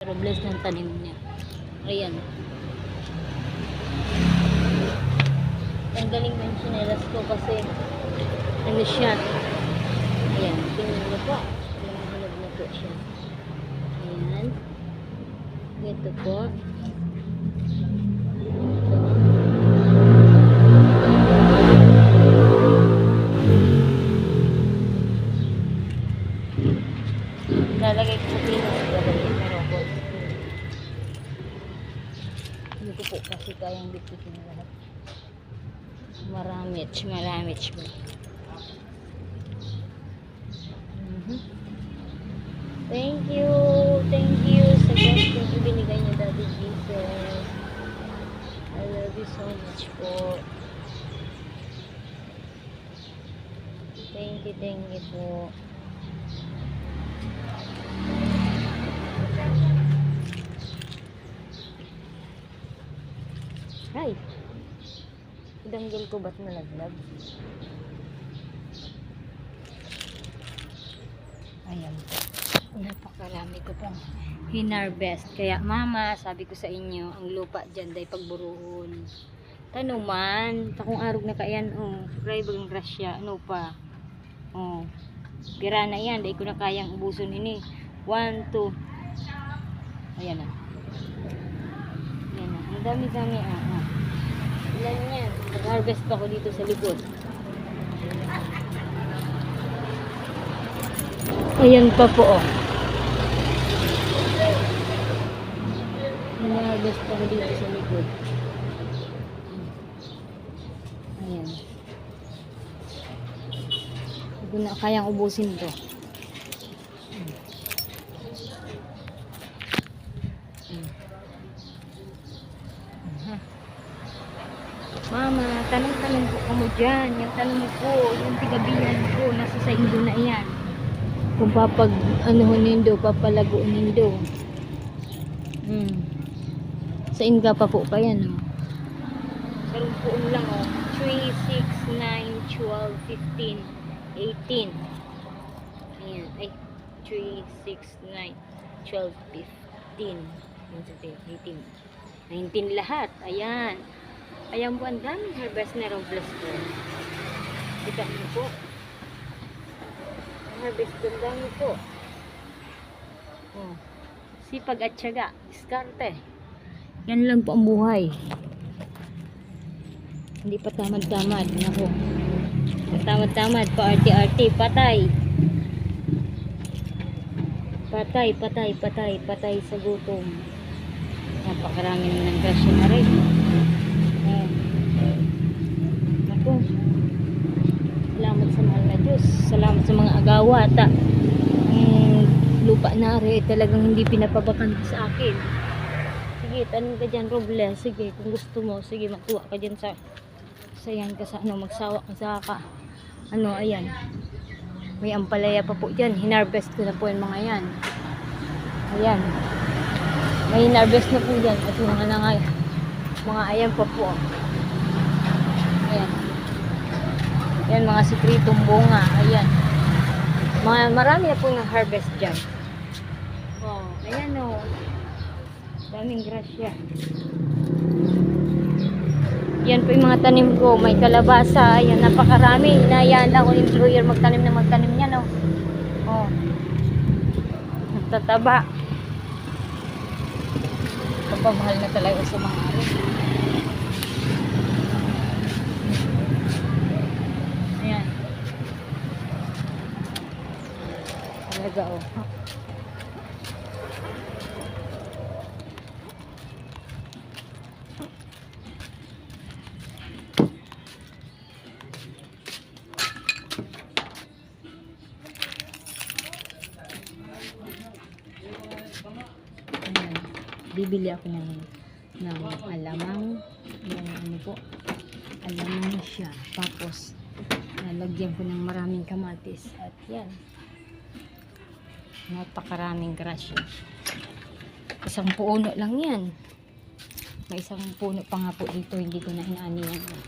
Robles ng tanim niya. Ayan. Tanggaling mo yung chinelas ko kasi ano siya. Ayan. Tingnan mo po. Hinog na po siya. Ayan. Ito po. Lalagay ko sa pinos. Lalagay sa robot. Hindi ko po kasi kayang bitbitin lahat. Maramich po. Thank you sa blessing na binigay niyo, Daddy Jesus. I love you so much po. Thank you po. Ay, danggil ko ba't nalaglag? Ayan po. Napakarami ko pong hinarvest. Kaya mama, sabi ko sa inyo, ang lupa dyan day pagburuhon. Tanuman, takong arog na kayan, fry bagang grasya, ano pa. Pira na yan, day ko na kayang ubuson ini. 1, 2. Ayan na. Ayan na. Ang dami-dami. Ilan yan? Nag-harvest pa ko dito sa likod. Ayan pa po, Nag-harvest pa ko dito sa likod. Ayan. Hindi ko na kayang ubusin to. Mama, tanong-tanong po kamo dyan. Yung tanong ko, yung tigabihan ko, nasa sa Indo na yan. Kung papalaguin nindo. Sa Inga pa po pa yan, Sa rumpuon lang, 3, 6, 9, 12, 15, 18. Ayan, ay, 3, 6, 9, 12, 15, 18, 19 lahat. Ayan. Ayan po, ang daming harvest na Robles ko. Kita niyo po. Harvest ko, ang dami po. Sipag at tiyaga. Diskarte. Yan lang po ang buhay. Hindi pa tamad-tamad. Naku. Tamad-tamad. Pa-arty-arty. Patay. Patay sa gutom. Napakarami naman ng grasya na rin. Naku. Salamat sa mahal na Diyos. Salamat sa mga agawat. Lupa na rin. Talagang hindi pinapabakan sa akin. Sige, tanong ka dyan, Robles. Sige, kung gusto mo. Sige, magtuwa ka dyan sa yan ka sa magsawa ka sa ayan. May ampalaya pa po dyan. Hinarvest ko na po yung mga yan. Ayan. May hinarvest na po dyan. At yung mga ayan pa po. Ayan. Ayan, mga sikritong bunga. Ayan. Marami na po ng harvest dyan. Ayan daming grasya. Yan po yung mga tanim ko. May kalabasa. Ayan, napakarami. Hinayaan lang ako yung employer magtanim niya, nagtataba. Kapamahal na talaga sa mga arin. Ayan. Talaga, bibili ako ng alamang alamang siya, tapos lalagyan ko ng maraming kamatis at yan, napakaraming grasya. Isang puno lang yan, may isang puno pa nga po dito, hindi ko na inaani yan.